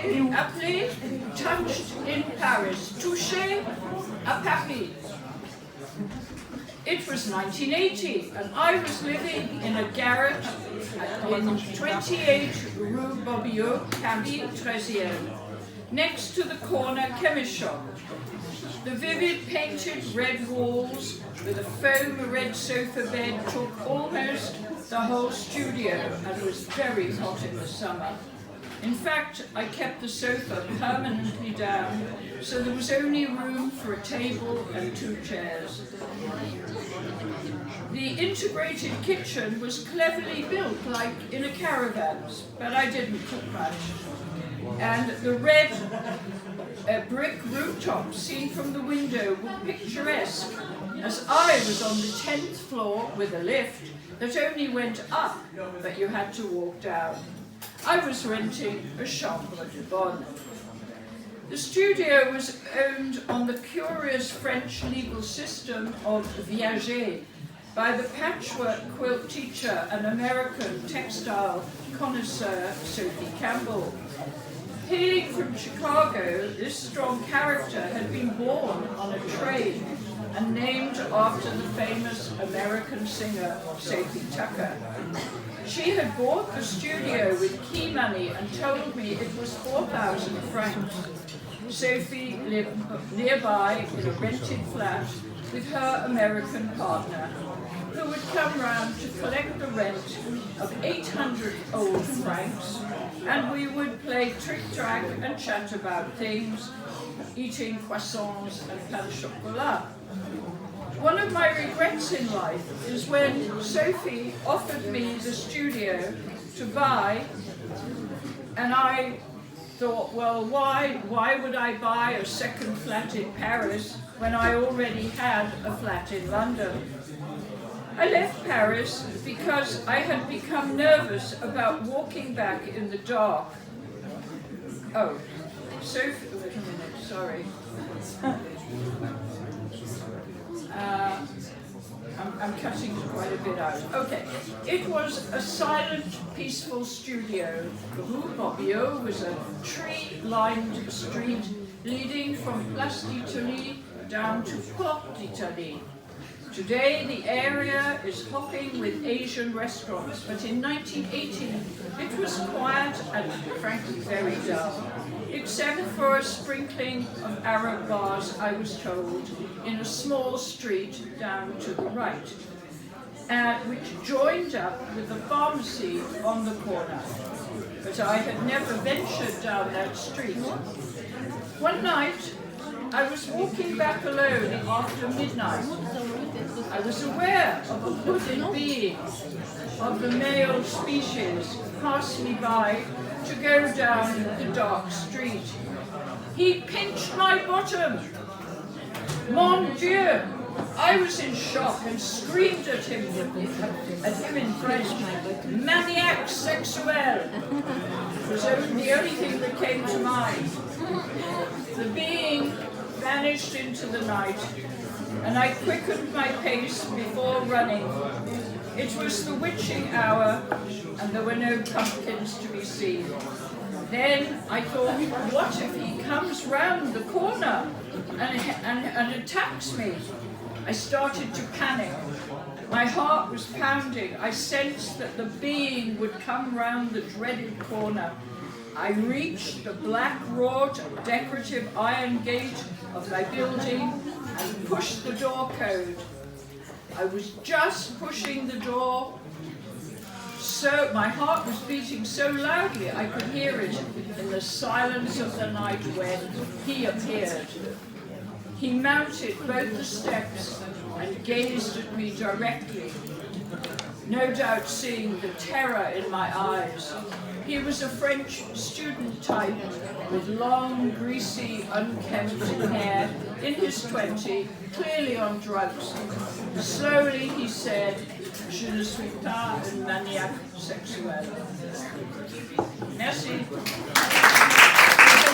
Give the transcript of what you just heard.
appelé Touched in Paris, touché à Paris. It was 1980 and I was living in a garret in 28 Rue Bobillot, Paris 13e, next to the corner chemist shop. The vivid painted red walls with a foam red sofa bed took almost the whole studio and was very hot in the summer. In fact, I kept the sofa permanently down, so there was only room for a table and 2 chairs. The integrated kitchen was cleverly built, like in a caravan, but I didn't cook much. And the red brick rooftop seen from the window were picturesque, as I was on the 10th floor with a lift that only went up, but you had to walk down. I was renting a chambre de bonne. The studio was owned on the curious French legal system of vignette by the patchwork quilt teacher and American textile connoisseur Sophie Campbell. Hailing from Chicago, this strong character had been born on a train and named after the famous American singer Sophie Tucker. She had bought the studio with key money and told me it was 4,000 francs. Sophie lived nearby in a rented flat with her American partner, who would come round to collect the rent of 800 old francs, and we would play trick-track and chat about things, eating croissants and pain chocolat. One of my regrets in life is when Sophie offered me the studio to buy, and I thought, well, why would I buy a second flat in Paris when I already had a flat in London? I left Paris because I had become nervous about walking back in the dark. Oh, Sophie, wait a minute, sorry. I'm cutting quite a bit out. Okay, it was a silent, peaceful studio. Rue Bobillot was a tree-lined street leading from Place d'Italie down to Porte d'Italie. Today, the area is hopping with Asian restaurants, but in 1980, it was quiet and frankly very dull, except for a sprinkling of Arab bars, I was told, in a small street down to the right, which joined up with the pharmacy on the corner. But I had never ventured down that street. One night, I was walking back alone after midnight. I was aware of a hooded being of the male species pass me by to go down the dark street. He pinched my bottom. Mon Dieu! I was in shock and screamed at him in French, maniaque sexuel. It was the only thing that came to mind. The being vanished into the night, and I quickened my pace before running. It was the witching hour, and there were no pumpkins to be seen. Then I thought, what if he comes round the corner and attacks me? I started to panic. My heart was pounding. I sensed that the being would come round the dreaded corner. I reached the black-wrought decorative iron gate of my building and pushed the door code. I was just pushing the door, so my heart was beating so loudly I could hear it in the silence of the night when he appeared. He mounted both the steps and gazed at me directly, no doubt seeing the terror in my eyes. He was a French student type with long, greasy, unkempt hair, in his 20s, clearly on drugs. Slowly he said, "Je ne suis pas une maniaque sexuelle." Merci.